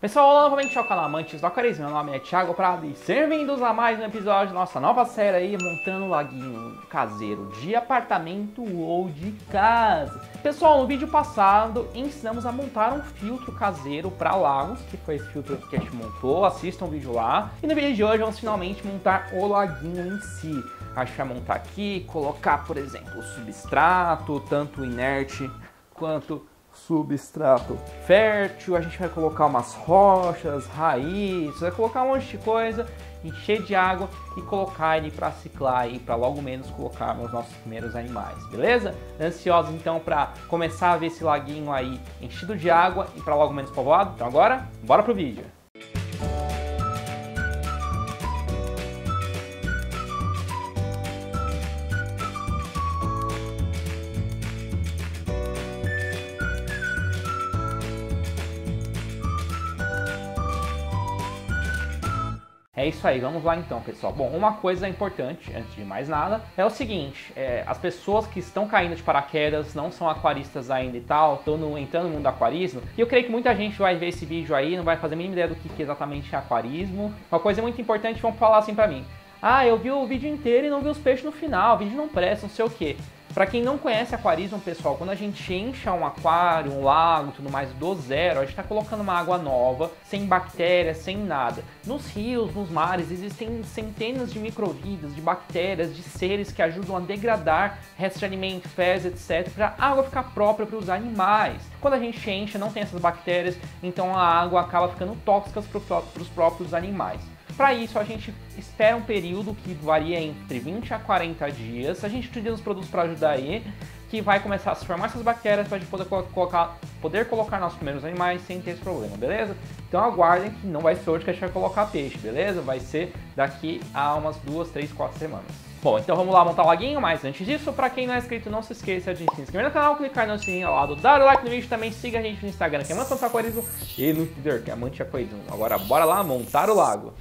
Pessoal, olá novamente ao canal Amantes do Aquarismo, meu nome é Thiago Prado e sejam bem-vindos a mais um episódio da nossa nova série aí, montando um laguinho caseiro de apartamento ou de casa. Pessoal, no vídeo passado ensinamos a montar um filtro caseiro para lagos, que foi esse filtro que a gente montou, assistam o vídeo lá. E no vídeo de hoje vamos finalmente montar o laguinho em si. A gente vai montar aqui, colocar, por exemplo, o substrato, tanto inerte quanto substrato fértil, a gente vai colocar umas rochas, raízes, vai colocar um monte de coisa, encher de água e colocar ele para ciclar aí, para logo menos colocarmos os nossos primeiros animais, beleza? Ansiosos então para começar a ver esse laguinho aí enchido de água e para logo menos povoado? Então agora, bora pro vídeo! É isso aí, vamos lá então, pessoal. Bom, uma coisa importante, antes de mais nada, é o seguinte, as pessoas que estão caindo de paraquedas, não são aquaristas ainda e tal, estão entrando no mundo do aquarismo, e eu creio que muita gente vai ver esse vídeo aí, não vai fazer a mínima ideia do que exatamente é aquarismo. Uma coisa muito importante, vão falar assim pra mim: ah, eu vi o vídeo inteiro e não vi os peixes no final, o vídeo não presta, não sei o que. Para quem não conhece aquarismo, pessoal, quando a gente enche um aquário, um lago e tudo mais do zero, a gente está colocando uma água nova, sem bactérias, sem nada. Nos rios, nos mares, existem centenas de micro-vidas, de bactérias, de seres que ajudam a degradar restos de alimento, fezes, etc., para a água ficar própria para os animais. Quando a gente enche, não tem essas bactérias, então a água acaba ficando tóxica para os próprios animais. Para isso, a gente espera um período que varia entre 20 a 40 dias. A gente utiliza os produtos para ajudar aí, que vai começar a se formar essas bactérias para a gente poder colocar nossos primeiros animais sem ter esse problema, beleza? Então aguardem que não vai ser hoje que a gente vai colocar peixe, beleza? Vai ser daqui a umas 2, 3, 4 semanas. Bom, então vamos lá montar o laguinho, mas antes disso, para quem não é inscrito, não se esqueça de se inscrever no canal, clicar no sininho ao lado, dar o like no vídeo, também siga a gente no Instagram, que é Amante Aquarismo, e no Twitter, que é Amante Aquarismo. Agora bora lá montar o lago.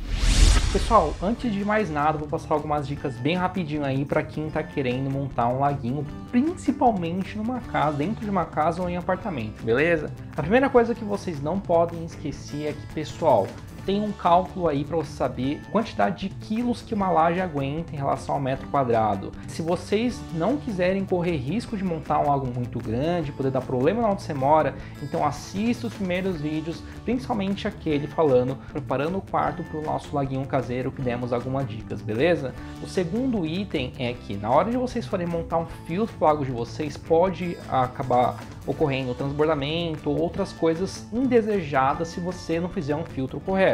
Pessoal, antes de mais nada, vou passar algumas dicas bem rapidinho aí para quem está querendo montar um laguinho, principalmente numa casa, dentro de uma casa ou em apartamento, beleza? A primeira coisa que vocês não podem esquecer é que, pessoal, tem um cálculo aí para você saber a quantidade de quilos que uma laje aguenta em relação ao metro quadrado. Se vocês não quiserem correr risco de montar um lago muito grande, poder dar problema onde você mora, então assista os primeiros vídeos, principalmente aquele preparando o quarto para o nosso laguinho caseiro, que demos algumas dicas, beleza? O segundo item é que na hora de vocês forem montar um filtro para o lago de vocês, pode acabar ocorrendo transbordamento ou outras coisas indesejadas se você não fizer um filtro correto.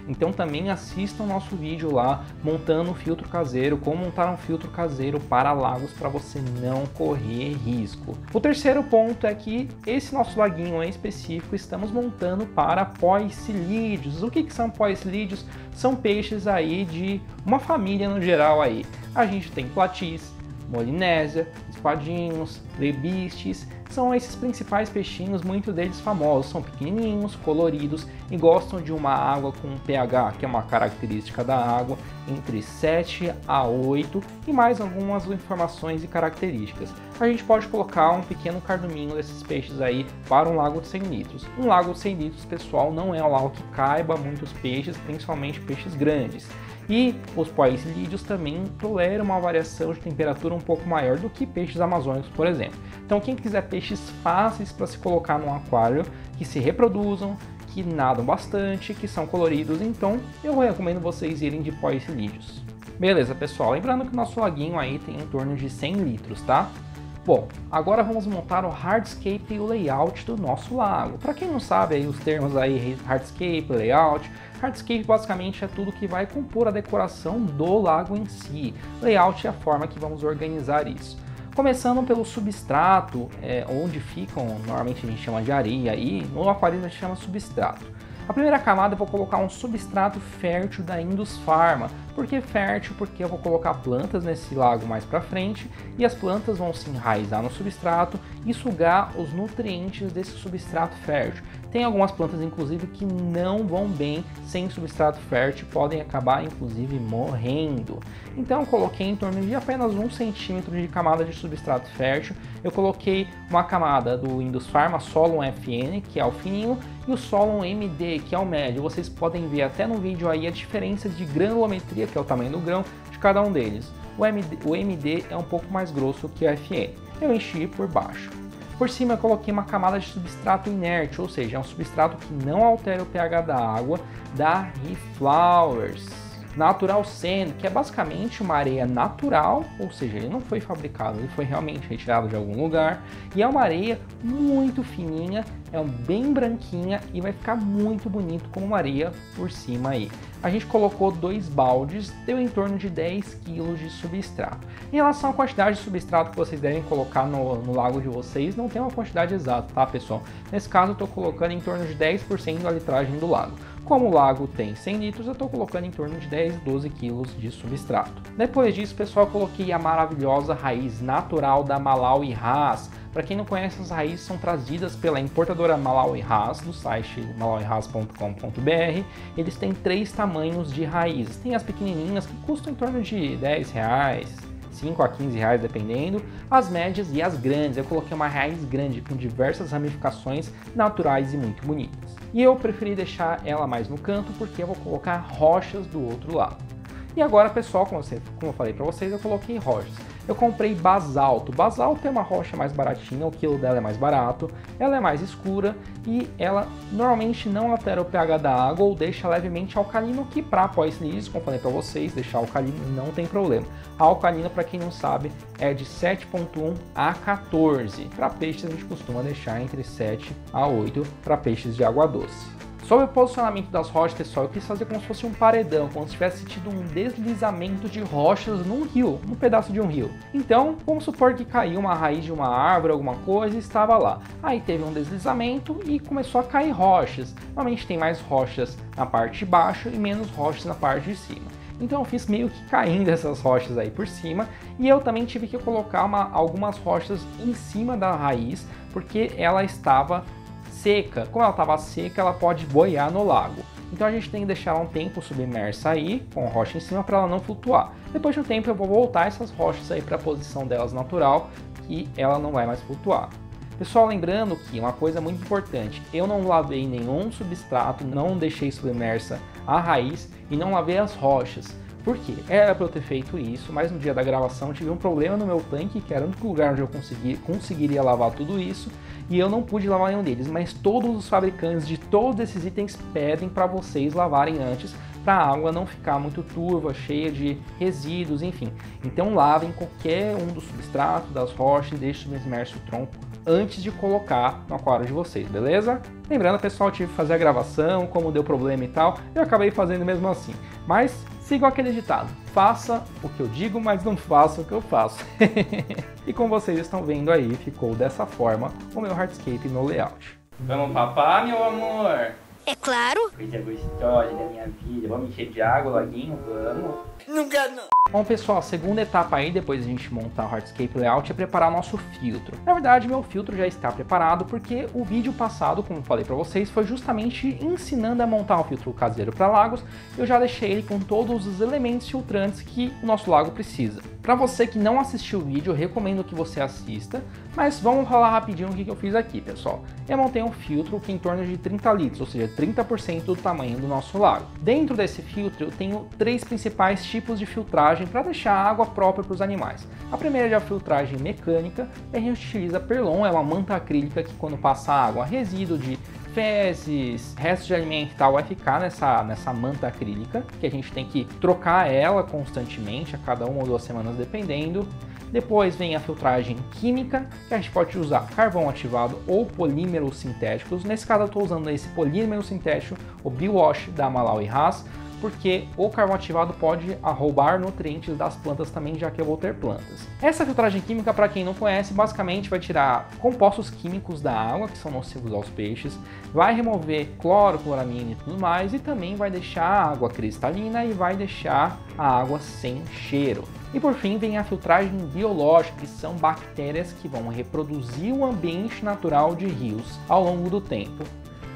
Então também assistam o nosso vídeo lá montando um filtro caseiro, como montar um filtro caseiro para lagos para você não correr risco. O terceiro ponto é que esse nosso laguinho em específico estamos montando para poecilídeos. O que são poecilídeos? São peixes aí de uma família no geral aí. A gente tem platis, molinésia, espadinhos, lebistes, são esses principais peixinhos, muitos deles famosos, são pequenininhos, coloridos e gostam de uma água com pH, que é uma característica da água, entre 7 a 8 e mais algumas informações e características. A gente pode colocar um pequeno carduminho desses peixes aí para um lago de 100 litros. Um lago de 100 litros, pessoal, não é um lago que caiba muitos peixes, principalmente peixes grandes. E os poecilídeos também toleram uma variação de temperatura um pouco maior do que peixes amazônicos, por exemplo. Então quem quiser peixes fáceis para se colocar num aquário, que se reproduzam, que nadam bastante, que são coloridos, então eu recomendo vocês irem de poecilídeos. Beleza, pessoal, lembrando que o nosso laguinho aí tem em torno de 100 litros, tá? Bom, agora vamos montar o hardscape e o layout do nosso lago. Para quem não sabe aí os termos aí, hardscape, layout, hardscape basicamente é tudo que vai compor a decoração do lago em si. Layout é a forma que vamos organizar isso. Começando pelo substrato, onde ficam, normalmente a gente chama de areia, e no aquarismo a gente chama substrato. A primeira camada eu vou colocar um substrato fértil da Indus Pharma. Por que fértil? Porque eu vou colocar plantas nesse lago mais para frente e as plantas vão se enraizar no substrato e sugar os nutrientes desse substrato fértil. Tem algumas plantas, inclusive, que não vão bem sem substrato fértil, podem acabar, inclusive, morrendo. Então, eu coloquei em torno de apenas 1 centímetro de camada de substrato fértil. Eu coloquei uma camada do Indusfarma Solum FN, que é o fininho, e o Solum MD, que é o médio. Vocês podem ver até no vídeo aí a diferença de granulometria, que é o tamanho do grão, de cada um deles. O MD é um pouco mais grosso que o FN. Eu enchi por baixo. Por cima eu coloquei uma camada de substrato inerte, ou seja, é um substrato que não altera o pH da água, da Reflowers Natural Sand, que é basicamente uma areia natural, ou seja, ele não foi fabricado, ele foi realmente retirado de algum lugar, e é uma areia muito fininha, é bem branquinha e vai ficar muito bonito com uma areia por cima aí. A gente colocou 2 baldes, deu em torno de 10 kg de substrato. Em relação à quantidade de substrato que vocês devem colocar no lago de vocês, não tem uma quantidade exata, tá, pessoal? Nesse caso eu estou colocando em torno de 10% da litragem do lago. Como o lago tem 100 litros, eu estou colocando em torno de 10, 12 kg de substrato. Depois disso, pessoal, eu coloquei a maravilhosa raiz natural da Malawi Hass. Para quem não conhece, as raízes são trazidas pela importadora Malawi Hass, do site malawihass.com.br. Eles têm 3 tamanhos de raízes. Tem as pequenininhas que custam em torno de R$10, 5 a 15 reais dependendo, as médias e as grandes. Eu coloquei uma raiz grande com diversas ramificações naturais e muito bonitas. E eu preferi deixar ela mais no canto porque eu vou colocar rochas do outro lado. E agora, pessoal, como eu falei para vocês, eu coloquei rochas. Eu comprei basalto. Basalto é uma rocha mais baratinha, o quilo dela é mais barato, ela é mais escura e ela normalmente não altera o pH da água ou deixa levemente alcalino, que para pós-lisis, como eu falei para vocês, deixar alcalino não tem problema. A alcalina, para quem não sabe, é de 7,1 a 14. Para peixes a gente costuma deixar entre 7 a 8 para peixes de água doce. Sobre o posicionamento das rochas, pessoal, eu quis fazer como se fosse um paredão, como se tivesse tido um deslizamento de rochas num rio, num pedaço de um rio. Então, vamos supor que caiu uma raiz de uma árvore, alguma coisa, e estava lá. Aí teve um deslizamento e começou a cair rochas. Normalmente tem mais rochas na parte de baixo e menos rochas na parte de cima. Então eu fiz meio que caindo essas rochas aí por cima, e eu também tive que colocar algumas rochas em cima da raiz, porque ela estava seca. Como ela estava seca, ela pode boiar no lago. Então a gente tem que deixar ela um tempo submersa aí, com a rocha em cima, para ela não flutuar. Depois de um tempo eu vou voltar essas rochas aí para a posição delas natural, e ela não vai mais flutuar. Pessoal, lembrando que uma coisa muito importante, eu não lavei nenhum substrato, não deixei submersa a raiz e não lavei as rochas. Por quê? Era para eu ter feito isso, mas no dia da gravação tive um problema no meu tanque, que era o único lugar onde eu conseguiria lavar tudo isso, e eu não pude lavar nenhum deles, mas todos os fabricantes de todos esses itens pedem para vocês lavarem antes, para a água não ficar muito turva, cheia de resíduos, enfim. Então lavem qualquer um dos substratos, das rochas, e deixem submerso o tronco antes de colocar no aquário de vocês, beleza? Lembrando, pessoal, eu tive que fazer a gravação, como deu problema e tal, eu acabei fazendo mesmo assim. Mas sigam aquele ditado, faça o que eu digo, mas não faça o que eu faço. E como vocês estão vendo aí, ficou dessa forma o meu hardscape no layout. Vamos papar, meu amor? É claro. Coisa gostosa da minha vida. Vamos encher de água, laguinho? Vamos. Não quero não. Bom, pessoal, a segunda etapa aí, depois de a gente montar o hardscape layout, é preparar o nosso filtro. Na verdade, meu filtro já está preparado porque o vídeo passado, como falei para vocês, foi justamente ensinando a montar um filtro caseiro para lagos. Eu já deixei ele com todos os elementos filtrantes que o nosso lago precisa. Para você que não assistiu o vídeo, eu recomendo que você assista, mas vamos falar rapidinho o que eu fiz aqui, pessoal. Eu montei um filtro que é em torno de 30 litros, ou seja, 30% do tamanho do nosso lago. Dentro desse filtro eu tenho 3 principais tipos de filtragem para deixar a água própria para os animais. A primeira é a filtragem mecânica, a gente utiliza Perlon, é uma manta acrílica que quando passa água, resíduo de fezes, restos de alimento e tal, vai ficar nessa manta acrílica, que a gente tem que trocar ela constantemente, a cada 1 ou 2 semanas dependendo. Depois vem a filtragem química, que a gente pode usar carvão ativado ou polímeros sintéticos. Nesse caso eu estou usando esse polímero sintético, o Biowash da Malawi Hass, porque o carvão ativado pode roubar nutrientes das plantas também, já que eu vou ter plantas. Essa filtragem química, para quem não conhece, basicamente vai tirar compostos químicos da água, que são nocivos aos peixes, vai remover cloro, cloramina e tudo mais, e também vai deixar a água cristalina e vai deixar a água sem cheiro. E por fim vem a filtragem biológica, que são bactérias que vão reproduzir o ambiente natural de rios ao longo do tempo.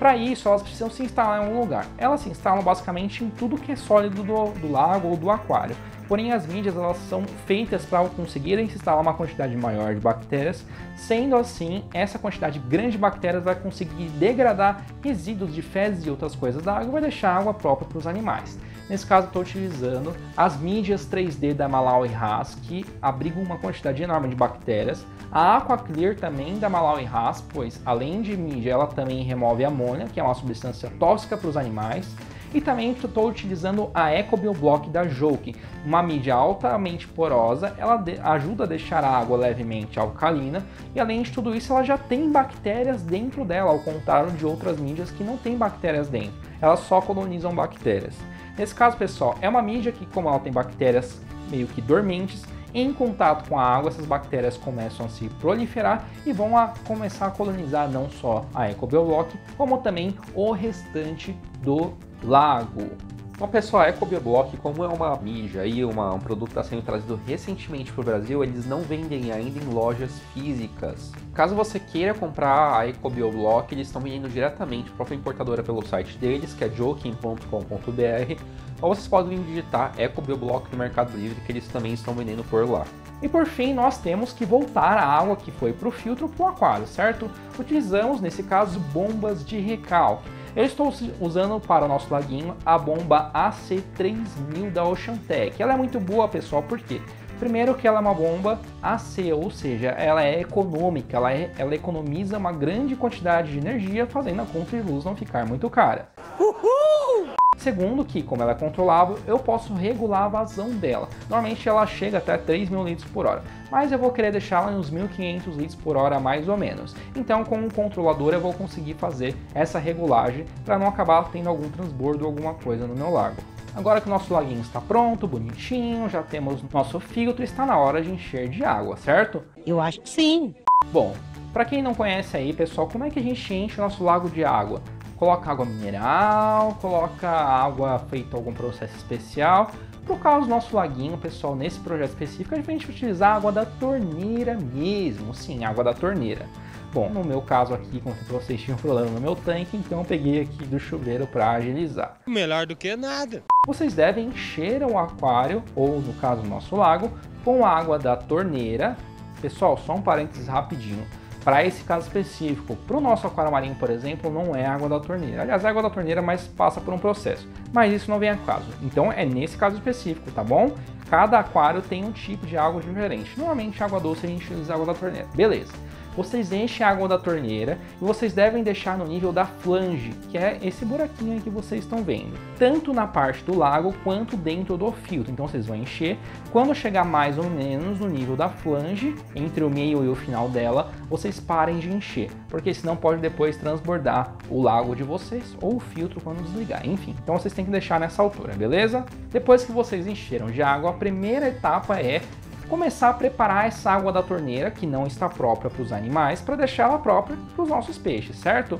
Para isso, elas precisam se instalar em algum lugar. Elas se instalam basicamente em tudo que é sólido do lago ou do aquário. Porém, as mídias elas são feitas para conseguirem se instalar uma quantidade maior de bactérias. Sendo assim, essa quantidade grande de bactérias vai conseguir degradar resíduos de fezes e outras coisas da água e vai deixar a água própria para os animais. Nesse caso, estou utilizando as mídias 3D da Malawi Haas, que abrigam uma quantidade enorme de bactérias. A Aqua Clear também da Malawi Haas, pois além de mídia, ela também remove amônia, que é uma substância tóxica para os animais. E também estou utilizando a EcoBioBlock da Joke, uma mídia altamente porosa, ela ajuda a deixar a água levemente alcalina e além de tudo isso ela já tem bactérias dentro dela, ao contrário de outras mídias que não tem bactérias dentro, elas só colonizam bactérias. Nesse caso, pessoal, é uma mídia que, como ela tem bactérias meio que dormentes, em contato com a água, essas bactérias começam a se proliferar e vão começar a colonizar não só a EcoBioBlock, como também o restante do lago. Bom, pessoal, a EcoBioBlock, como é uma mídia e um produto que está sendo trazido recentemente para o Brasil, eles não vendem ainda em lojas físicas. Caso você queira comprar a EcoBioBlock, eles estão vendendo diretamente, a própria importadora pelo site deles, que é joking.com.br, ou vocês podem digitar EcoBioBlock no Mercado Livre, que eles também estão vendendo por lá. E por fim, nós temos que voltar a água que foi para o filtro para o aquário, certo? Utilizamos, nesse caso, bombas de recalque. Eu estou usando para o nosso laguinho a bomba AC3000 da Oceantec. Ela é muito boa, pessoal, por quê? Primeiro que ela é uma bomba AC, ou seja, ela é econômica, ela economiza uma grande quantidade de energia, fazendo a conta de luz não ficar muito cara. Uhul! Segundo que, como ela é controlável, eu posso regular a vazão dela. Normalmente ela chega até 3.000 litros por hora, mas eu vou querer deixá-la em uns 1.500 litros por hora mais ou menos. Então, com um controlador eu vou conseguir fazer essa regulagem para não acabar tendo algum transbordo ou alguma coisa no meu lago. Agora que o nosso laguinho está pronto, bonitinho, já temos nosso filtro, está na hora de encher de água, certo? Eu acho que sim. Bom, para quem não conhece aí, pessoal, como é que a gente enche o nosso lago de água? Coloca água mineral, coloca água feita algum processo especial. Por causa do nosso laguinho, pessoal, nesse projeto específico, a gente vai utilizar água da torneira mesmo, sim, água da torneira. Bom, no meu caso aqui, como vocês tinham problema no meu tanque, então eu peguei aqui do chuveiro para agilizar. Melhor do que nada. Vocês devem encher o aquário, ou no caso o nosso lago, com água da torneira. Pessoal, só um parênteses rapidinho. Para esse caso específico, para o nosso aquário marinho, por exemplo, não é água da torneira. Aliás, é água da torneira, mas passa por um processo. Mas isso não vem a caso. Então é nesse caso específico, tá bom? Cada aquário tem um tipo de água diferente. Normalmente água doce a gente utiliza água da torneira. Beleza. Vocês enchem a água da torneira e vocês devem deixar no nível da flange, que é esse buraquinho aí que vocês estão vendo. Tanto na parte do lago quanto dentro do filtro. Então vocês vão encher. Quando chegar mais ou menos no nível da flange, entre o meio e o final dela, vocês parem de encher. Porque senão pode depois transbordar o lago de vocês ou o filtro quando desligar. Enfim, então vocês têm que deixar nessa altura, beleza? Depois que vocês encheram de água, a primeira etapa é começar a preparar essa água da torneira, que não está própria para os animais, para deixá-la própria para os nossos peixes, certo?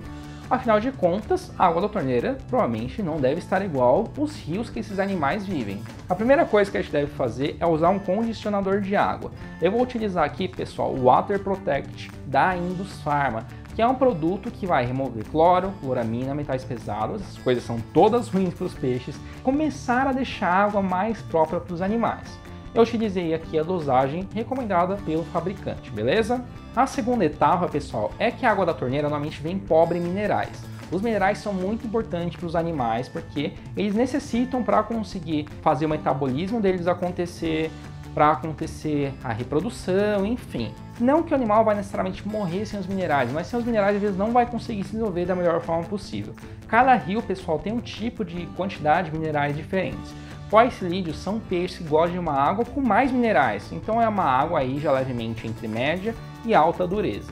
Afinal de contas, a água da torneira provavelmente não deve estar igual os rios que esses animais vivem. A primeira coisa que a gente deve fazer é usar um condicionador de água. Eu vou utilizar aqui, pessoal, o Water Protect da Indus Pharma, que é um produto que vai remover cloro, chloramina, metais pesados, essas coisas são todas ruins para os peixes, começar a deixar a água mais própria para os animais. Eu utilizei aqui a dosagem recomendada pelo fabricante, beleza? A segunda etapa, pessoal, é que a água da torneira normalmente vem pobre em minerais. Os minerais são muito importantes para os animais porque eles necessitam para conseguir fazer o metabolismo deles acontecer, para acontecer a reprodução, enfim. Não que o animal vai necessariamente morrer sem os minerais, mas sem os minerais às vezes não vai conseguir se desenvolver da melhor forma possível. Cada rio, pessoal, tem um tipo de quantidade de minerais diferentes. Poecilídeos são peixes que gostam de uma água com mais minerais, então é uma água aí já levemente entre média e alta dureza.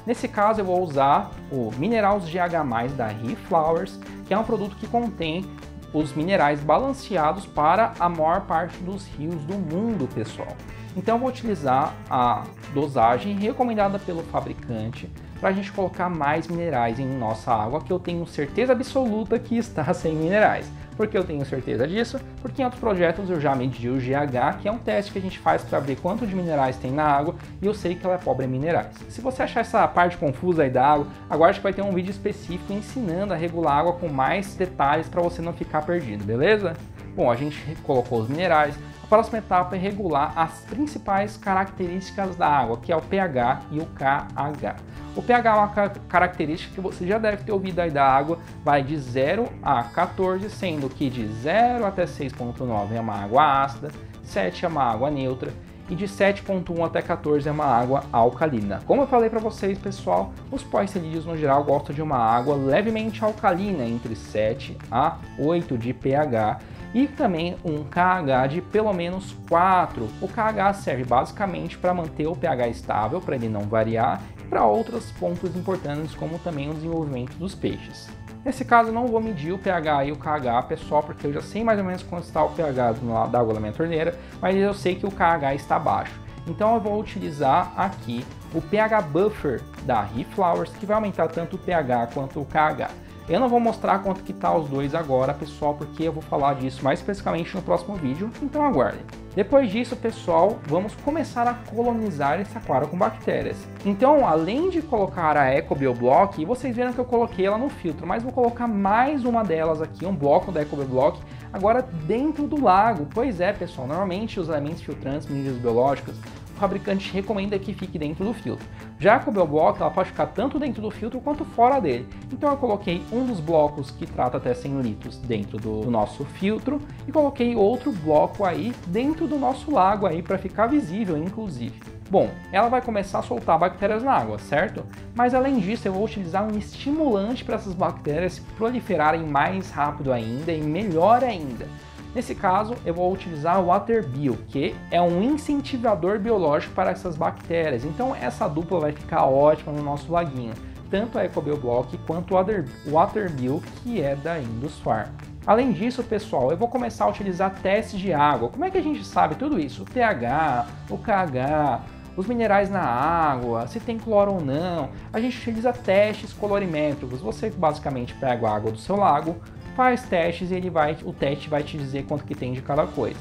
Nesse caso eu vou usar o Minerals GH+, da ReFlowers, que é um produto que contém os minerais balanceados para a maior parte dos rios do mundo, pessoal. Então eu vou utilizar a dosagem recomendada pelo fabricante para a gente colocar mais minerais em nossa água, que eu tenho certeza absoluta que está sem minerais. Por que eu tenho certeza disso? Porque em outros projetos eu já medi o GH, que é um teste que a gente faz para ver quanto de minerais tem na água, e eu sei que ela é pobre em minerais. Se você achar essa parte confusa aí da água, aguarde que vai ter um vídeo específico ensinando a regular a água com mais detalhes para você não ficar perdido, beleza? Bom, a gente colocou os minerais. A próxima etapa é regular as principais características da água, que é o pH e o KH. O pH é uma característica que você já deve ter ouvido aí da água, vai de 0 a 14, sendo que de 0 até 6,9 é uma água ácida, 7 é uma água neutra e de 7,1 até 14 é uma água alcalina. Como eu falei para vocês, pessoal, os pós-celídeos no geral gostam de uma água levemente alcalina, entre 7 a 8 de pH, e também um KH de pelo menos 4. O KH serve basicamente para manter o pH estável, para ele não variar, e para outros pontos importantes, como também o desenvolvimento dos peixes. Nesse caso, eu não vou medir o pH e o KH, pessoal, porque eu já sei mais ou menos quanto está o pH da água da minha torneira, mas eu sei que o KH está baixo. Então eu vou utilizar aqui o pH Buffer da Reflowers, que vai aumentar tanto o pH quanto o KH. Eu não vou mostrar quanto que tá os dois agora, pessoal, porque eu vou falar disso mais especificamente no próximo vídeo, então aguardem. Depois disso, pessoal, vamos começar a colonizar esse aquário com bactérias. Então, além de colocar a EcoBioBlock, vocês viram que eu coloquei ela no filtro, mas vou colocar mais uma delas aqui, um bloco da EcoBioBlock, agora dentro do lago. Pois é, pessoal, normalmente os elementos filtrantes, mídias biológicas, o fabricante recomenda que fique dentro do filtro. Já a EcoBioBlock, ela pode ficar tanto dentro do filtro quanto fora dele. Então eu coloquei um dos blocos que trata até 100 litros dentro do nosso filtro e coloquei outro bloco aí dentro do nosso lago aí para ficar visível, inclusive. Bom, ela vai começar a soltar bactérias na água, certo? Mas além disso, eu vou utilizar um estimulante para essas bactérias proliferarem mais rápido ainda e melhor ainda. Nesse caso, eu vou utilizar o WaterBio, que é um incentivador biológico para essas bactérias. Então essa dupla vai ficar ótima no nosso laguinho, tanto a EcoBioBlock quanto o WaterBio, que é da Indusfarm. Além disso, pessoal, eu vou começar a utilizar testes de água. Como é que a gente sabe tudo isso? O pH, o KH, os minerais na água, se tem cloro ou não. A gente utiliza testes colorimétricos. Você basicamente pega a água do seu lago, faz testes e o teste vai te dizer quanto que tem de cada coisa.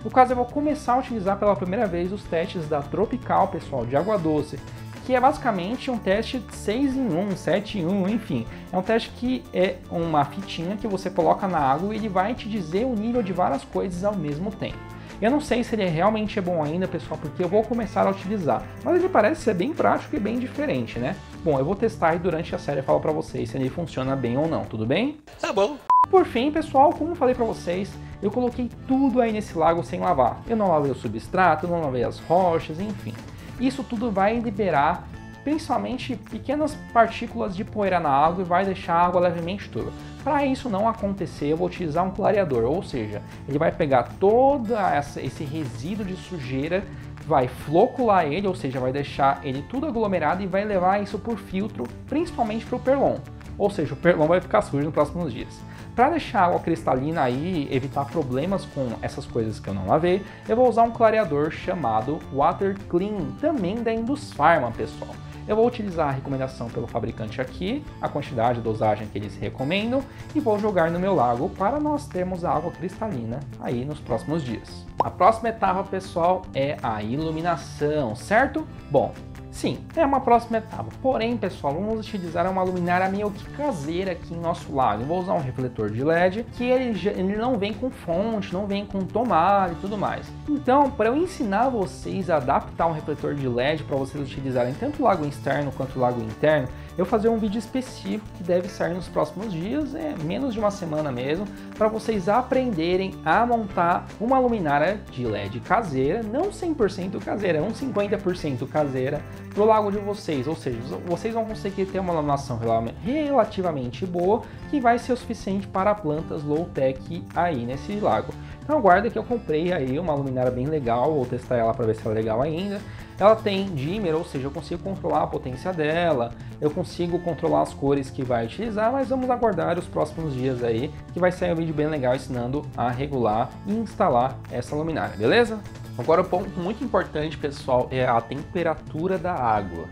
No caso, eu vou começar a utilizar pela primeira vez os testes da Tropical, pessoal, de água doce, que é basicamente um teste 6 em 1, 7 em 1, enfim. É um teste que é uma fitinha que você coloca na água e ele vai te dizer o nível de várias coisas ao mesmo tempo. Eu não sei se ele realmente é bom ainda, pessoal, porque eu vou começar a utilizar, mas ele parece ser bem prático e bem diferente, né? Bom, eu vou testar e durante a série eu falo pra vocês se ele funciona bem ou não, tudo bem? Tá bom. Por fim, pessoal, como eu falei pra vocês, eu coloquei tudo aí nesse lago sem lavar. Eu não lavei o substrato, eu não lavei as rochas, enfim. Isso tudo vai liberar principalmente pequenas partículas de poeira na água e vai deixar a água levemente turva. Para isso não acontecer, eu vou utilizar um clareador, ou seja, ele vai pegar todo esse resíduo de sujeira, vai flocular ele, ou seja, vai deixar ele tudo aglomerado e vai levar isso por filtro, principalmente para o Perlon. Ou seja, o Perlon vai ficar sujo nos próximos dias. Para deixar a água cristalina aí, evitar problemas com essas coisas que eu não lavei, eu vou usar um clareador chamado Water Clean, também da Indusfarm, pessoal. Eu vou utilizar a recomendação pelo fabricante aqui, a quantidade de dosagem que eles recomendam, e vou jogar no meu lago para nós termos a água cristalina aí nos próximos dias. A próxima etapa, pessoal, é a iluminação, certo? Bom, sim, é uma próxima etapa. Porém, pessoal, vamos utilizar uma luminária meio que caseira aqui em nosso lago. Eu vou usar um refletor de LED, que ele não vem com fonte, não vem com tomada e tudo mais. Então, para eu ensinar vocês a adaptar um refletor de LED para vocês utilizarem tanto o lago externo quanto o lago interno, eu vou fazer um vídeo específico que deve sair nos próximos dias, menos de uma semana mesmo, para vocês aprenderem a montar uma luminária de LED caseira, não 100% caseira, uns 50% caseira, para o lago de vocês, ou seja, vocês vão conseguir ter uma iluminação relativamente boa, que vai ser o suficiente para plantas low-tech aí nesse lago. Então aguarda que eu comprei aí uma luminária bem legal, vou testar ela para ver se ela é legal ainda. Ela tem dimmer, ou seja, eu consigo controlar a potência dela, eu consigo controlar as cores que vai utilizar, mas vamos aguardar os próximos dias aí, que vai sair um vídeo bem legal ensinando a regular e instalar essa luminária, beleza? Agora, um ponto muito importante, pessoal, é a temperatura da água.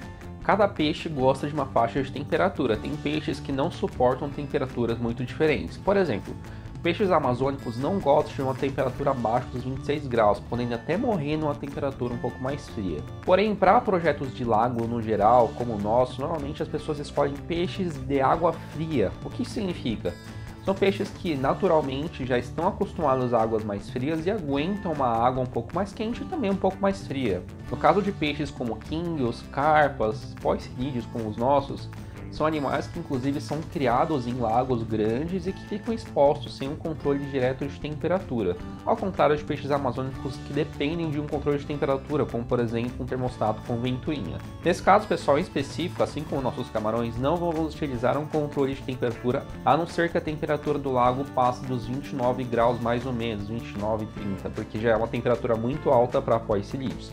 Cada peixe gosta de uma faixa de temperatura. Tem peixes que não suportam temperaturas muito diferentes. Por exemplo, peixes amazônicos não gostam de uma temperatura abaixo dos 26 graus, podendo até morrer numa temperatura um pouco mais fria. Porém, para projetos de lago no geral, como o nosso, normalmente as pessoas escolhem peixes de água fria. O que isso significa? São peixes que naturalmente já estão acostumados a águas mais frias e aguentam uma água um pouco mais quente e também um pouco mais fria. No caso de peixes como quinguios, carpas, poecilídeos como os nossos, são animais que inclusive são criados em lagos grandes e que ficam expostos sem um controle direto de temperatura, ao contrário de peixes amazônicos que dependem de um controle de temperatura, como por exemplo um termostato com ventoinha. Nesse caso, pessoal, em específico, assim como nossos camarões, não vamos utilizar um controle de temperatura, a não ser que a temperatura do lago passe dos 29 graus mais ou menos, 29, 30, porque já é uma temperatura muito alta para poecilídeos.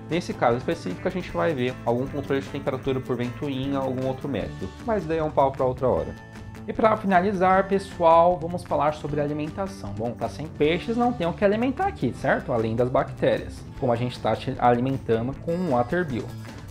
Nesse caso específico, a gente vai ver algum controle de temperatura por ventoinha ou algum outro método, mas daí é um pau para outra hora. E para finalizar, pessoal, vamos falar sobre alimentação. Bom, tá sem peixes, não tem o que alimentar aqui, certo? Além das bactérias, como a gente está alimentando com o Waterbill.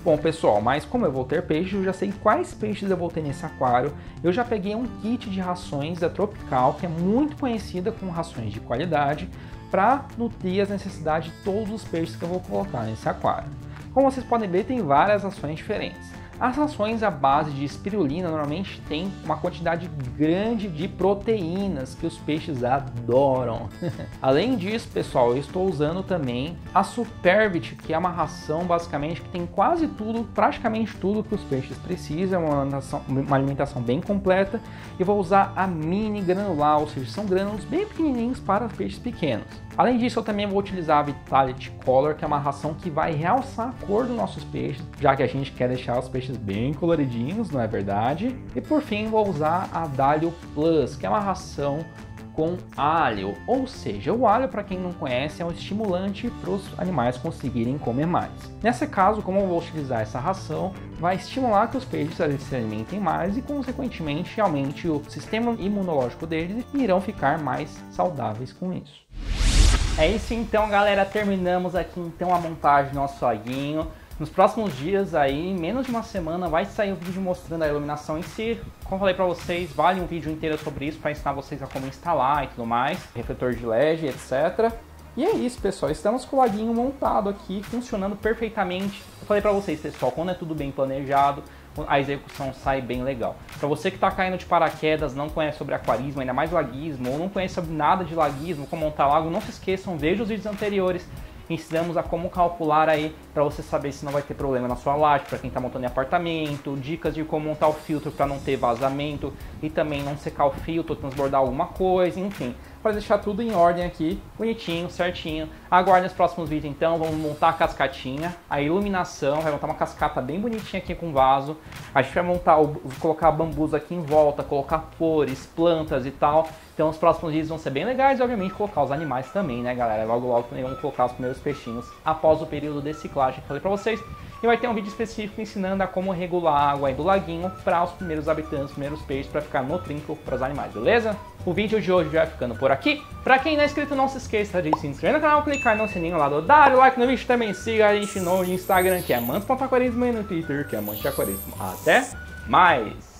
Bom, pessoal, mas como eu vou ter peixe, eu já sei quais peixes eu vou ter nesse aquário. Eu já peguei um kit de rações da Tropical, que é muito conhecida com rações de qualidade, para nutrir as necessidades de todos os peixes que eu vou colocar nesse aquário. Como vocês podem ver, tem várias rações diferentes. As rações à base de espirulina normalmente tem uma quantidade grande de proteínas que os peixes adoram. Além disso, pessoal, eu estou usando também a Supervit, que é uma ração basicamente que tem quase tudo, praticamente tudo que os peixes precisam, uma alimentação bem completa. E vou usar a mini granular, ou seja, são grânulos bem pequenininhos para peixes pequenos. Além disso, eu também vou utilizar a Vitality Color, que é uma ração que vai realçar a cor dos nossos peixes, já que a gente quer deixar os peixes bem coloridinhos, não é verdade? E por fim, vou usar a Dalio Plus, que é uma ração com alho, ou seja, o alho, para quem não conhece, é um estimulante para os animais conseguirem comer mais. Nesse caso, como eu vou utilizar essa ração, vai estimular que os peixes se alimentem mais e, consequentemente, aumente o sistema imunológico deles e irão ficar mais saudáveis com isso. É isso então, galera, terminamos aqui então a montagem do nosso laguinho. Nos próximos dias aí, em menos de uma semana, vai sair o vídeo mostrando a iluminação em si. Como eu falei pra vocês, vale um vídeo inteiro sobre isso para ensinar vocês a como instalar e tudo mais, refletor de LED, etc. E é isso, pessoal, estamos com o laguinho montado aqui, funcionando perfeitamente. Eu falei pra vocês, pessoal, quando é tudo bem planejado, a execução sai bem legal. Para você que está caindo de paraquedas, não conhece sobre aquarismo, ainda mais laguismo, ou não conhece sobre nada de laguismo, como montar lago, não se esqueçam, veja os vídeos anteriores. Ensinamos a como calcular aí para você saber se não vai ter problema na sua laje, para quem está montando em apartamento, dicas de como montar o filtro para não ter vazamento e também não secar o filtro, transbordar alguma coisa, enfim, para deixar tudo em ordem aqui, bonitinho, certinho. Aguarde os próximos vídeos então, vamos montar a cascatinha, a iluminação, vai montar uma cascata bem bonitinha aqui com vaso, a gente vai montar, colocar bambus aqui em volta, colocar flores, plantas e tal. Então os próximos vídeos vão ser bem legais e obviamente colocar os animais também, né, galera? Logo logo também vamos colocar os primeiros peixinhos após o período de ciclagem que eu falei pra vocês. E vai ter um vídeo específico ensinando a como regular a água aí do laguinho para os primeiros habitantes, os primeiros peixes, para ficar no trinco para os animais, beleza? O vídeo de hoje vai ficando por aqui. Para quem não é inscrito, não se esqueça de se inscrever no canal, clicar no sininho lá do dar o like no vídeo, também siga a gente no Instagram, que é manto.aquarismo, e no Twitter, que é manto aquarismo. Até mais!